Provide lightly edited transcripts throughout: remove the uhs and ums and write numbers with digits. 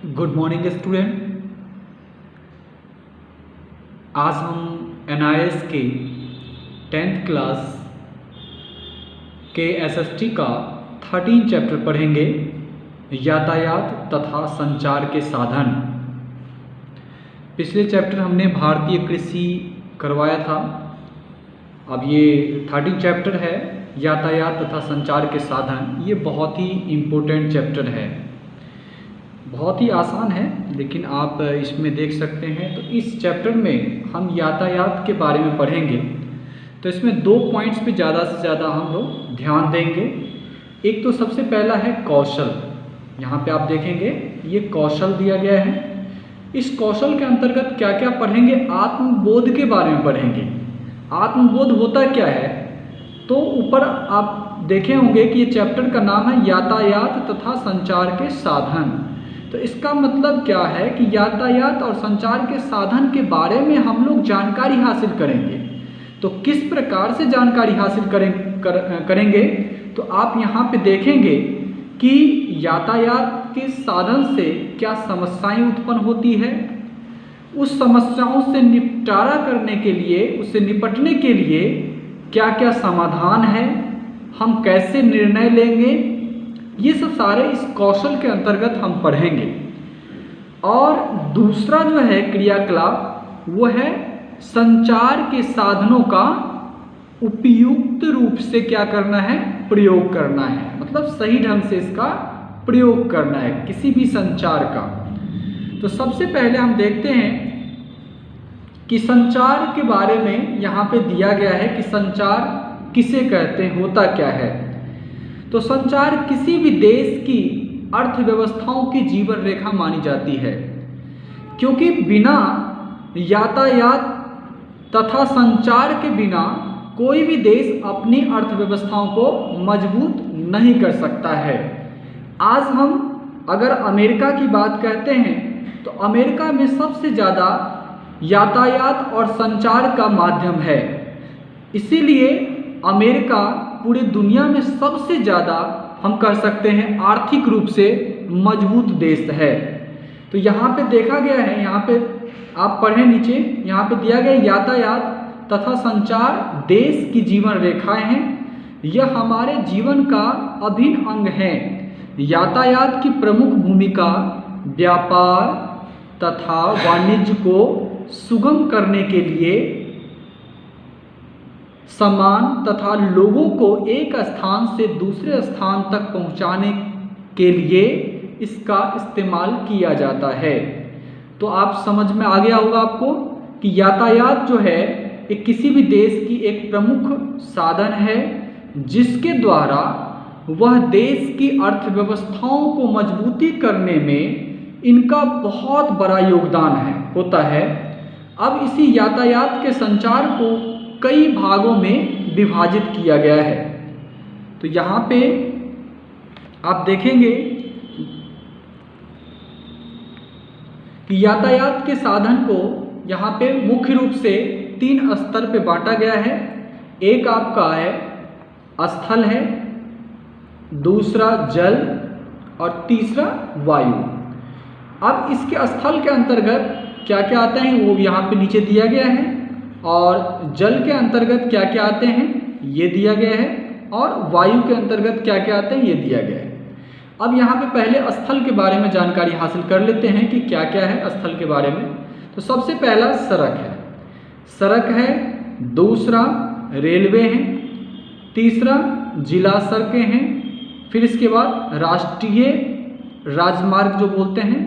Good morning student. आज हम NIS के 10th क्लास के SST का 13 चैप्टर पढ़ेंगे, यातायात तथा संचार के साधन। पिछले चैप्टर हमने भारतीय कृषि करवाया था। अब ये 13 चैप्टर है, यातायात तथा संचार के साधन। ये बहुत ही इम्पोर्टेंट चैप्टर है, बहुत ही आसान है, लेकिन आप इसमें देख सकते हैं। तो इस चैप्टर में हम यातायात के बारे में पढ़ेंगे। तो इसमें 2 पॉइंट्स पे ज़्यादा से ज़्यादा हम लोग ध्यान देंगे। एक तो सबसे पहला है कौशल। यहाँ पे आप देखेंगे ये कौशल दिया गया है। इस कौशल के अंतर्गत क्या क्या पढ़ेंगे? आत्मबोध के बारे में पढ़ेंगे। आत्मबोध होता क्या है? तो ऊपर आप देखे होंगे कि ये चैप्टर का नाम है यातायात तथा संचार के साधन। तो इसका मतलब क्या है कि यातायात और संचार के साधन के बारे में हम लोग जानकारी हासिल करेंगे। तो किस प्रकार से जानकारी हासिल करेंगे? तो आप यहाँ पे देखेंगे कि यातायात के साधन से क्या समस्याएं उत्पन्न होती है, उस समस्याओं से निपटारा करने के लिए, उससे निपटने के लिए क्या क्या समाधान है, हम कैसे निर्णय लेंगे, ये सब सारे इस कौशल के अंतर्गत हम पढ़ेंगे। और दूसरा जो है क्रियाकलाप, वो है संचार के साधनों का उपयुक्त रूप से क्या करना है? प्रयोग करना है। मतलब सही ढंग से इसका प्रयोग करना है किसी भी संचार का। तो सबसे पहले हम देखते हैं कि संचार के बारे में यहाँ पे दिया गया है कि संचार किसे कहते हैं, होता क्या है। तो संचार किसी भी देश की अर्थव्यवस्थाओं की जीवन रेखा मानी जाती है, क्योंकि बिना यातायात तथा संचार के बिना कोई भी देश अपनी अर्थव्यवस्थाओं को मजबूत नहीं कर सकता है। आज हम अगर अमेरिका की बात करते हैं तो अमेरिका में सबसे ज़्यादा यातायात और संचार का माध्यम है। इसीलिए अमेरिका पूरी दुनिया में सबसे ज़्यादा हम कह सकते हैं आर्थिक रूप से मजबूत देश है। तो यहाँ पे देखा गया है, यहाँ पे आप पढ़ें नीचे, यहाँ पे दिया गया यातायात तथा संचार देश की जीवन रेखाएं हैं। यह हमारे जीवन का अभिन्न अंग है। यातायात की प्रमुख भूमिका व्यापार तथा वाणिज्य को सुगम करने के लिए सामान तथा लोगों को एक स्थान से दूसरे स्थान तक पहुंचाने के लिए इसका इस्तेमाल किया जाता है। तो आप समझ में आ गया होगा आपको कि यातायात जो है एक किसी भी देश की एक प्रमुख साधन है, जिसके द्वारा वह देश की अर्थव्यवस्थाओं को मजबूती करने में इनका बहुत बड़ा योगदान होता है। अब इसी यातायात के संचार को कई भागों में विभाजित किया गया है। तो यहाँ पे आप देखेंगे कि यातायात के साधन को यहाँ पे मुख्य रूप से 3 स्तर पे बांटा गया है। एक आपका है स्थल है, दूसरा जल और तीसरा वायु। अब इसके स्थल के अंतर्गत क्या क्या आते हैं वो यहाँ पे नीचे दिया गया है, और जल के अंतर्गत क्या क्या आते हैं ये दिया गया है, और वायु के अंतर्गत क्या क्या आते हैं ये दिया गया है। अब यहाँ पे पहले स्थल के बारे में जानकारी हासिल कर लेते हैं कि क्या क्या है स्थल के बारे में। तो सबसे पहला सड़क है, दूसरा रेलवे है, तीसरा जिला सड़कें हैं, फिर इसके बाद राष्ट्रीय राजमार्ग जो बोलते हैं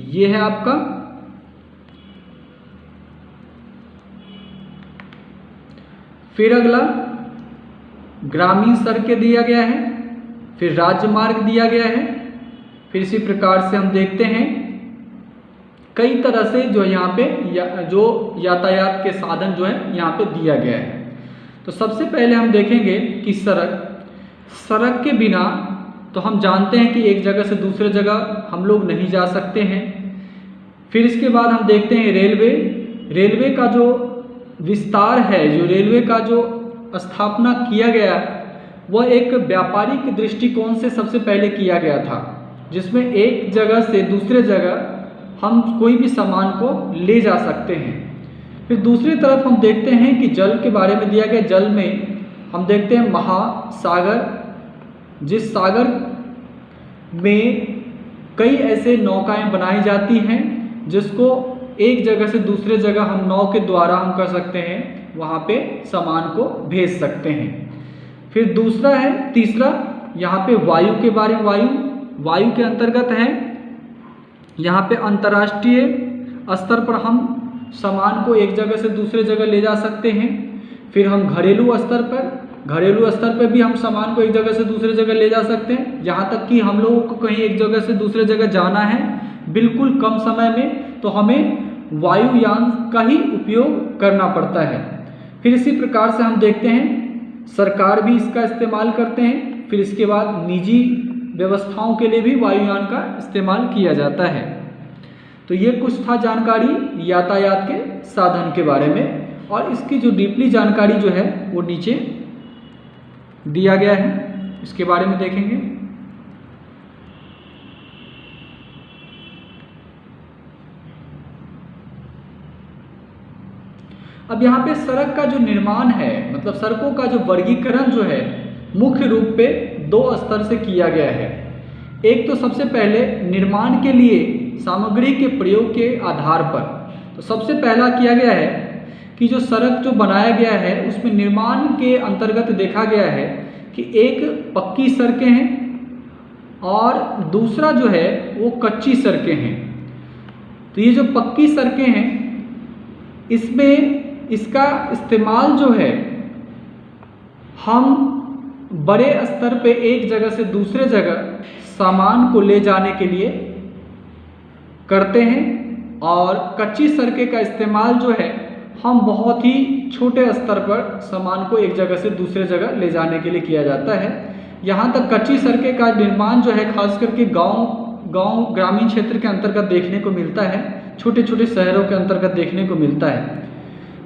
ये है आपका, फिर अगला ग्रामीण सड़कें दिया गया है, फिर राजमार्ग दिया गया है। फिर इसी प्रकार से हम देखते हैं कई तरह से जो यहाँ पे जो यातायात के साधन जो है यहाँ पे दिया गया है। तो सबसे पहले हम देखेंगे कि सड़क के बिना तो हम जानते हैं कि एक जगह से दूसरे जगह हम लोग नहीं जा सकते हैं। फिर इसके बाद हम देखते हैं रेलवे का जो विस्तार है, जो रेलवे का जो स्थापना किया गया, वह एक व्यापारिक दृष्टिकोण से सबसे पहले किया गया था। जिसमें एक जगह से दूसरे जगह हम कोई भी सामान को ले जा सकते हैं। फिर दूसरी तरफ हम देखते हैं कि जल के बारे में दिया गया। जल में हम देखते हैं महासागर, जिस सागर में कई ऐसे नौकाएं बनाई जाती हैं जिसको एक जगह से दूसरे जगह हम नाव के द्वारा हम कर सकते हैं, वहाँ पे सामान को भेज सकते हैं। फिर दूसरा है, तीसरा यहाँ पे वायु के बारे में, वायु के अंतर्गत है, यहाँ पे अंतर्राष्ट्रीय स्तर पर हम सामान को एक जगह से दूसरे जगह ले जा सकते हैं। फिर हम घरेलू स्तर पर भी हम सामान को एक जगह से दूसरे जगह ले जा सकते हैं। यहाँ तक कि हम लोगों को कहीं एक जगह से दूसरे जगह जाना है बिल्कुल कम समय में, तो हमें वायुयान का ही उपयोग करना पड़ता है। फिर इसी प्रकार से हम देखते हैं सरकार भी इसका इस्तेमाल करते हैं। फिर इसके बाद निजी व्यवस्थाओं के लिए भी वायुयान का इस्तेमाल किया जाता है। तो ये कुछ था जानकारी यातायात के साधन के बारे में, और इसकी जो डीपली जानकारी जो है वो नीचे दिया गया है, इसके बारे में देखेंगे। अब यहाँ पे सड़क का जो निर्माण है, मतलब सड़कों का जो वर्गीकरण जो है मुख्य रूप पे 2 स्तर से किया गया है। एक तो सबसे पहले निर्माण के लिए सामग्री के प्रयोग के आधार पर, तो सबसे पहला किया गया है कि जो सड़क जो बनाया गया है उसमें निर्माण के अंतर्गत देखा गया है कि एक पक्की सड़कें हैं और दूसरा जो है वो कच्ची सड़कें हैं। तो ये जो पक्की सड़कें हैं इसमें इसका इस्तेमाल जो है हम बड़े स्तर पे एक जगह से दूसरे जगह सामान को ले जाने के लिए करते हैं, और कच्ची सड़कें का इस्तेमाल जो है हम बहुत ही छोटे स्तर पर सामान को एक जगह से दूसरे जगह ले जाने के लिए किया जाता है। यहाँ तक कच्ची सड़कें का निर्माण जो है खास करके गांव ग्रामीण क्षेत्र के अंतर्गत देखने को मिलता है, छोटे छोटे शहरों के अंतर्गत देखने को मिलता है।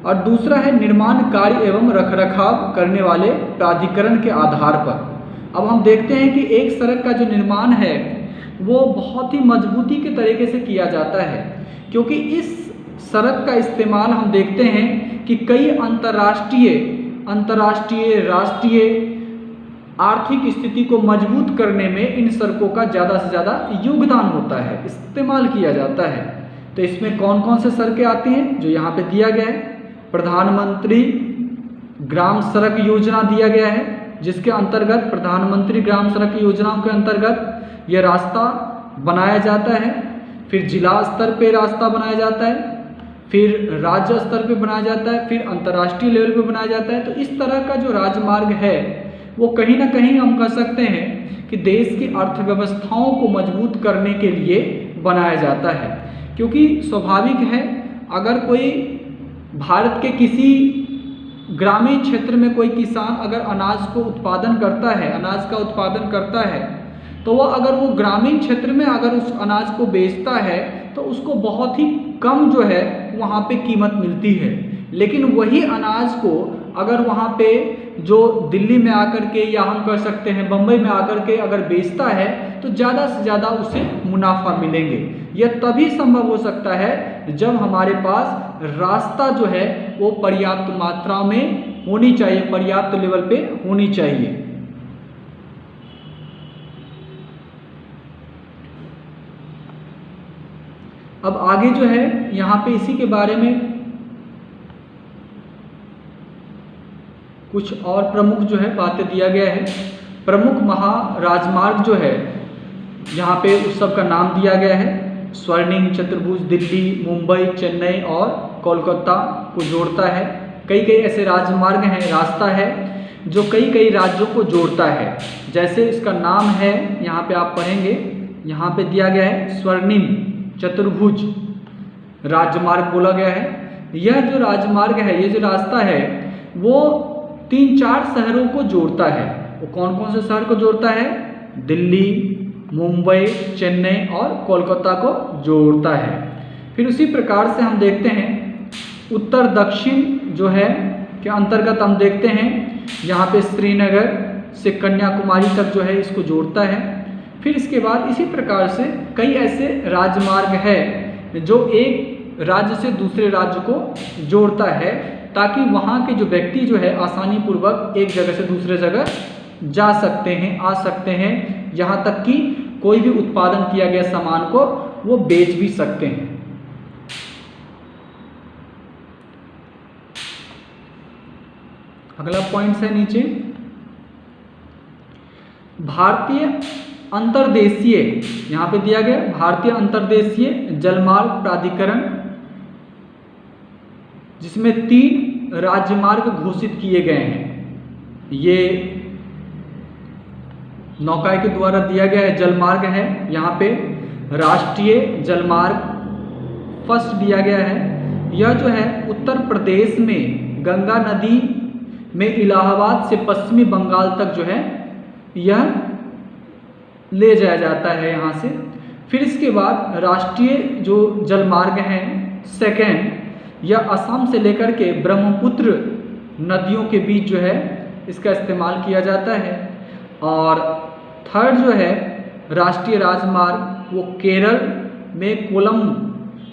और दूसरा है निर्माण कार्य एवं रखरखाव करने वाले प्राधिकरण के आधार पर। अब हम देखते हैं कि एक सड़क का जो निर्माण है वो बहुत ही मजबूती के तरीके से किया जाता है, क्योंकि इस सड़क का इस्तेमाल हम देखते हैं कि कई अंतर्राष्ट्रीय राष्ट्रीय आर्थिक स्थिति को मजबूत करने में इन सड़कों का ज़्यादा से ज़्यादा योगदान होता है, इस्तेमाल किया जाता है। तो इसमें कौन कौन से सड़कें आती हैं जो यहाँ पे दिया गया है। प्रधानमंत्री ग्राम सड़क योजना दिया गया है, जिसके अंतर्गत प्रधानमंत्री ग्राम सड़क योजनाओं के अंतर्गत यह रास्ता बनाया जाता है। फिर जिला स्तर पे रास्ता बनाया जाता है, फिर राज्य स्तर पे बनाया जाता है, फिर अंतर्राष्ट्रीय लेवल पे बनाया जाता है। तो इस तरह का जो राजमार्ग है वो कहीं ना कहीं हम कह सकते हैं कि देश की अर्थव्यवस्थाओं को मजबूत करने के लिए बनाया जाता है, क्योंकि स्वाभाविक है अगर कोई भारत के किसी ग्रामीण क्षेत्र में कोई किसान अगर अनाज का उत्पादन करता है तो वह अगर वो ग्रामीण क्षेत्र में अगर उस अनाज को बेचता है तो उसको बहुत ही कम जो है वहाँ पे कीमत मिलती है। लेकिन वही अनाज को अगर वहाँ पे जो दिल्ली में आकर के या हम कह सकते हैं बम्बई में आकर के अगर बेचता है तो ज़्यादा से ज़्यादा उसे मुनाफा मिलेंगे। यह तभी संभव हो सकता है जब हमारे पास रास्ता जो है वो पर्याप्त मात्रा में होनी चाहिए, पर्याप्त लेवल पे होनी चाहिए। अब आगे जो है यहाँ पे इसी के बारे में कुछ और प्रमुख जो है बातें दिया गया है। प्रमुख महाराजमार्ग जो है यहाँ पे उस सब का नाम दिया गया है। स्वर्णिम चतुर्भुज दिल्ली, मुंबई, चेन्नई और कोलकाता को जोड़ता है। कई ऐसे राजमार्ग हैं, रास्ता है जो कई राज्यों को जोड़ता है। जैसे इसका नाम है, यहाँ पे आप पढ़ेंगे, यहाँ पे दिया गया है स्वर्णिम चतुर्भुज राजमार्ग बोला गया है। यह जो राजमार्ग है, ये जो रास्ता है वो 3-4 शहरों को जोड़ता है। वो कौन कौन से शहर को जोड़ता है? दिल्ली, मुंबई, चेन्नई और कोलकाता को जोड़ता है। फिर उसी प्रकार से हम देखते हैं उत्तर दक्षिण जो है के अंतर्गत हम देखते हैं यहाँ पे श्रीनगर से कन्याकुमारी तक जो है इसको जोड़ता है। फिर इसके बाद इसी प्रकार से कई ऐसे राजमार्ग है जो एक राज्य से दूसरे राज्य को जोड़ता है, ताकि वहाँ के जो व्यक्ति जो है आसानी पूर्वक एक जगह से दूसरे जगह जा सकते हैं, आ सकते हैं, यहाँ तक कि कोई भी उत्पादन किया गया सामान को वो बेच भी सकते हैं। अगला पॉइंट है नीचे, भारतीय अंतर्देशीय, यहाँ पे दिया गया भारतीय अंतर्देशीय जलमार्ग प्राधिकरण, जिसमें 3 राजमार्ग घोषित किए गए हैं। ये नौकाई के द्वारा दिया गया है जलमार्ग है। यहाँ पे राष्ट्रीय जलमार्ग फर्स्ट दिया गया है। यह जो है उत्तर प्रदेश में गंगा नदी में इलाहाबाद से पश्चिमी बंगाल तक जो है यह ले जाया जाता है यहाँ से। फिर इसके बाद राष्ट्रीय जो जलमार्ग हैं सेकेंड, यह असम से लेकर के ब्रह्मपुत्र नदियों के बीच जो है इसका इस्तेमाल किया जाता है। और थर्ड जो है राष्ट्रीय राजमार्ग वो केरल में कोलम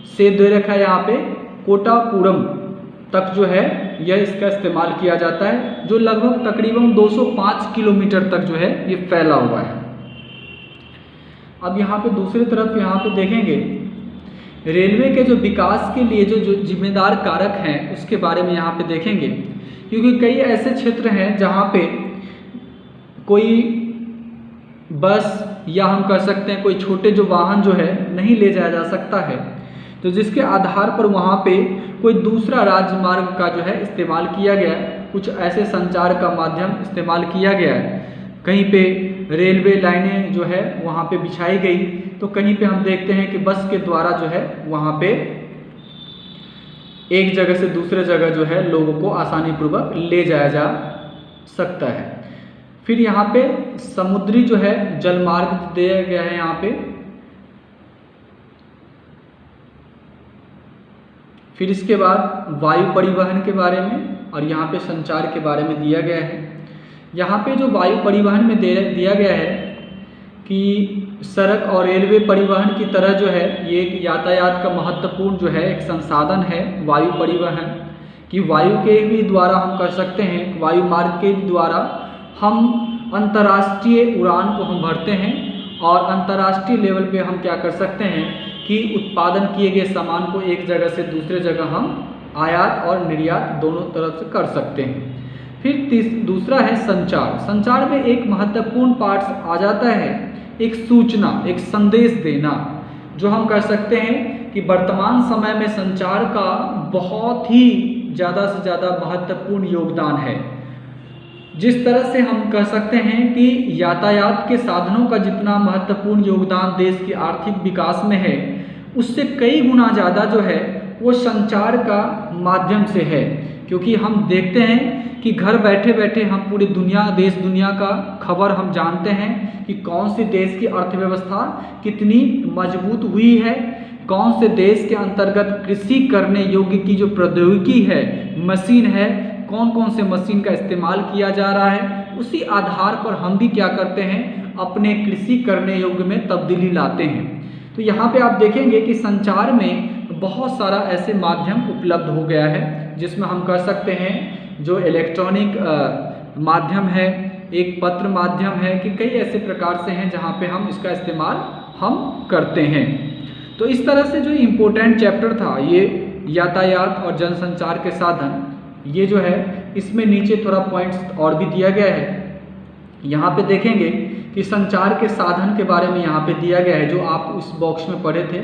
से दे रखा है यहाँ पे कोटापुरम तक जो है यह इसका इस्तेमाल किया जाता है, जो लगभग तकरीबन 205 किलोमीटर तक जो है ये फैला हुआ है। अब यहाँ पे दूसरी तरफ यहाँ पे देखेंगे रेलवे के जो विकास के लिए जो जिम्मेदार कारक हैं उसके बारे में यहाँ पे देखेंगे, क्योंकि कई ऐसे क्षेत्र हैं जहाँ पे कोई बस या हम कह सकते हैं कोई छोटे जो वाहन जो है नहीं ले जाया जा सकता है, तो जिसके आधार पर वहाँ पे कोई दूसरा राजमार्ग का जो है इस्तेमाल किया गया है, कुछ ऐसे संचार का माध्यम इस्तेमाल किया गया है। कहीं पे रेलवे लाइनें जो है वहाँ पे बिछाई गई, तो कहीं पे हम देखते हैं कि बस के द्वारा जो है वहाँ पे एक जगह से दूसरे जगह जो है लोगों को आसानी पूर्वक ले जाया जा सकता है। फिर यहाँ पे समुद्री जो है जलमार्ग दिया गया है यहाँ पे। फिर इसके बाद वायु परिवहन के बारे में और यहाँ पे संचार के बारे में दिया गया है। यहाँ पे जो वायु परिवहन में दिया गया है कि सड़क और रेलवे परिवहन की तरह जो है ये एक यातायात का महत्वपूर्ण जो है एक संसाधन है वायु परिवहन, कि वायु के भी द्वारा हम कर सकते हैं, वायु मार्ग के द्वारा हम अंतर्राष्ट्रीय उड़ान को हम भरते हैं और अंतर्राष्ट्रीय लेवल पे हम क्या कर सकते हैं कि उत्पादन किए गए सामान को एक जगह से दूसरे जगह हम आयात और निर्यात दोनों तरफ से कर सकते हैं। फिर दूसरा है संचार। संचार में एक महत्वपूर्ण पार्ट आ जाता है एक सूचना, एक संदेश देना, जो हम कह सकते हैं कि वर्तमान समय में संचार का बहुत ही ज़्यादा से ज़्यादा महत्वपूर्ण योगदान है। जिस तरह से हम कह सकते हैं कि यातायात के साधनों का जितना महत्वपूर्ण योगदान देश के आर्थिक विकास में है, उससे कई गुना ज़्यादा जो है वो संचार का माध्यम से है। क्योंकि हम देखते हैं कि घर बैठे बैठे हम पूरी दुनिया, देश दुनिया का खबर हम जानते हैं कि कौन से देश की अर्थव्यवस्था कितनी मजबूत हुई है, कौन से देश के अंतर्गत कृषि करने योग्य की जो प्रौद्योगिकी है, मशीन है, कौन कौन से मशीन का इस्तेमाल किया जा रहा है। उसी आधार पर हम भी क्या करते हैं, अपने कृषि करने योग्य में तब्दीली लाते हैं। तो यहाँ पे आप देखेंगे कि संचार में बहुत सारा ऐसे माध्यम उपलब्ध हो गया है, जिसमें हम कर सकते हैं जो इलेक्ट्रॉनिक माध्यम है, एक पत्र माध्यम है, कि कई ऐसे प्रकार से हैं जहाँ पे हम इसका इस्तेमाल हम करते हैं। तो इस तरह से जो इम्पोर्टेंट चैप्टर था ये यातायात और जनसंचार के साधन, ये जो है इसमें नीचे थोड़ा पॉइंट्स और भी दिया गया है। यहाँ पे देखेंगे कि संचार के साधन के बारे में यहाँ पे दिया गया है, जो आप उस बॉक्स में पढ़े थे।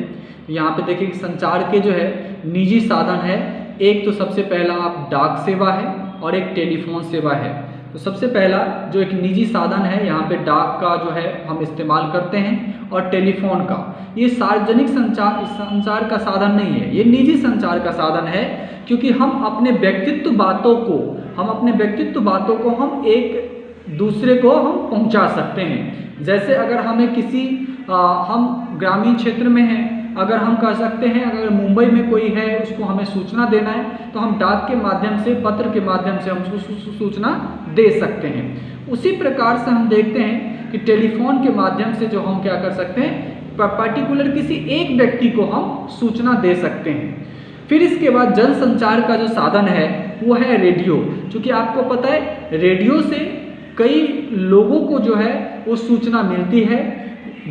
यहाँ पे देखिए कि संचार के जो है निजी साधन है, एक तो सबसे पहला आप डाक सेवा है और एक टेलीफोन सेवा है। तो सबसे पहला जो एक निजी साधन है, यहाँ पे डाक का जो है हम इस्तेमाल करते हैं, और टेलीफोन का, ये सार्वजनिक संचार का साधन नहीं है, ये निजी संचार का साधन है। क्योंकि हम अपने व्यक्तित्व बातों को हम एक दूसरे को हम पहुंचा सकते हैं। जैसे अगर हमें किसी हम ग्रामीण क्षेत्र में हैं, अगर हम कह सकते हैं अगर मुंबई में कोई है उसको हमें सूचना देना है, तो हम डाक के माध्यम से, पत्र के माध्यम से हम उसको सूचना दे सकते हैं। उसी प्रकार से हम देखते हैं कि टेलीफोन के माध्यम से जो हम क्या कर सकते हैं, पर्टिकुलर किसी एक व्यक्ति को हम सूचना दे सकते हैं। फिर इसके बाद जनसंचार का जो साधन है वो है रेडियो। क्योंकि आपको पता है रेडियो से कई लोगों को जो है वो सूचना मिलती है,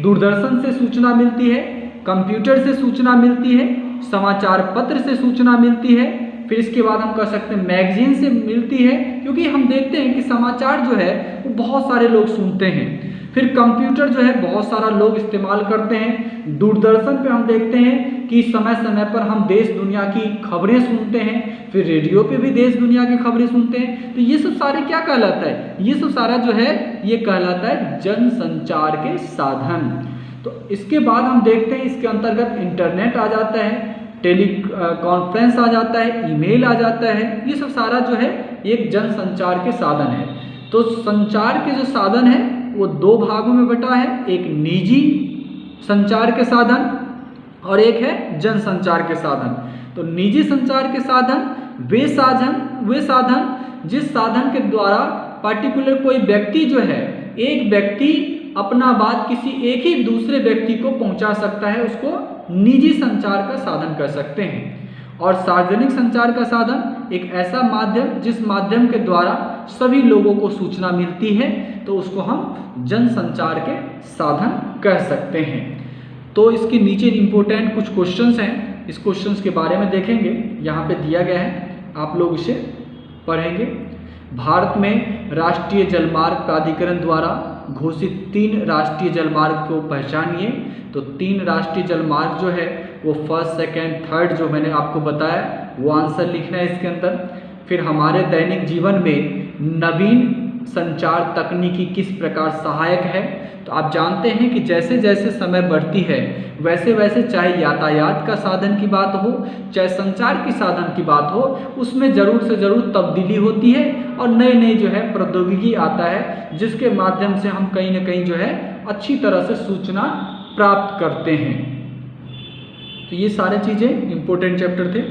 दूरदर्शन से सूचना मिलती है, कंप्यूटर से सूचना मिलती है, समाचार पत्र से सूचना मिलती है, फिर इसके बाद हम कह सकते हैं मैगजीन से मिलती है, क्योंकि हम देखते हैं कि समाचार जो है वो बहुत सारे लोग सुनते हैं। फिर कंप्यूटर जो है बहुत सारा लोग इस्तेमाल करते हैं। दूरदर्शन पे हम देखते हैं कि समय समय पर हम देश दुनिया की खबरें सुनते हैं। फिर रेडियो पे भी देश दुनिया की खबरें सुनते हैं। तो ये सब सारे क्या कहलाता है, ये सब सारा जो है ये कहलाता है जनसंचार के साधन। तो इसके बाद हम देखते हैं इसके अंतर्गत इंटरनेट आ जाता है, टेली कॉन्फ्रेंस आ जाता है, ईमेल आ जाता है। ये सब सारा जो है एक जनसंचार के साधन है। तो संचार के जो साधन है वो दो भागों में बटा है, एक निजी संचार के साधन और एक है जनसंचार के साधन। तो निजी संचार के साधन वे साधन जिस साधन के द्वारा पर्टिकुलर कोई व्यक्ति जो है, एक व्यक्ति अपना बात किसी एक ही दूसरे व्यक्ति को पहुंचा सकता है, उसको निजी संचार का साधन कर सकते हैं। और सार्वजनिक संचार का साधन एक ऐसा माध्यम जिस माध्यम के द्वारा सभी लोगों को सूचना मिलती है, तो उसको हम जनसंचार के साधन कह सकते हैं। तो इसके नीचे इंपॉर्टेंट कुछ क्वेश्चंस हैं, इस क्वेश्चंस के बारे में देखेंगे, यहाँ पे दिया गया है, आप लोग इसे पढ़ेंगे। भारत में राष्ट्रीय जलमार्ग प्राधिकरण द्वारा घोषित 3 राष्ट्रीय जलमार्ग को पहचानिए। तो 3 राष्ट्रीय जलमार्ग जो है वो फर्स्ट, सेकंड, थर्ड जो मैंने आपको बताया वो आंसर लिखना है इसके अंदर। फिर हमारे दैनिक जीवन में नवीन संचार तकनीकी किस प्रकार सहायक है। तो आप जानते हैं कि जैसे जैसे समय बढ़ती है वैसे वैसे चाहे यातायात का साधन की बात हो, चाहे संचार की साधन की बात हो, उसमें ज़रूर से ज़रूर तब्दीली होती है और नए नए जो है प्रौद्योगिकी आता है, जिसके माध्यम से हम कहीं ना कहीं जो है अच्छी तरह से सूचना प्राप्त करते हैं। तो ये सारे चीज़ें इंपॉर्टेंट चैप्टर थे।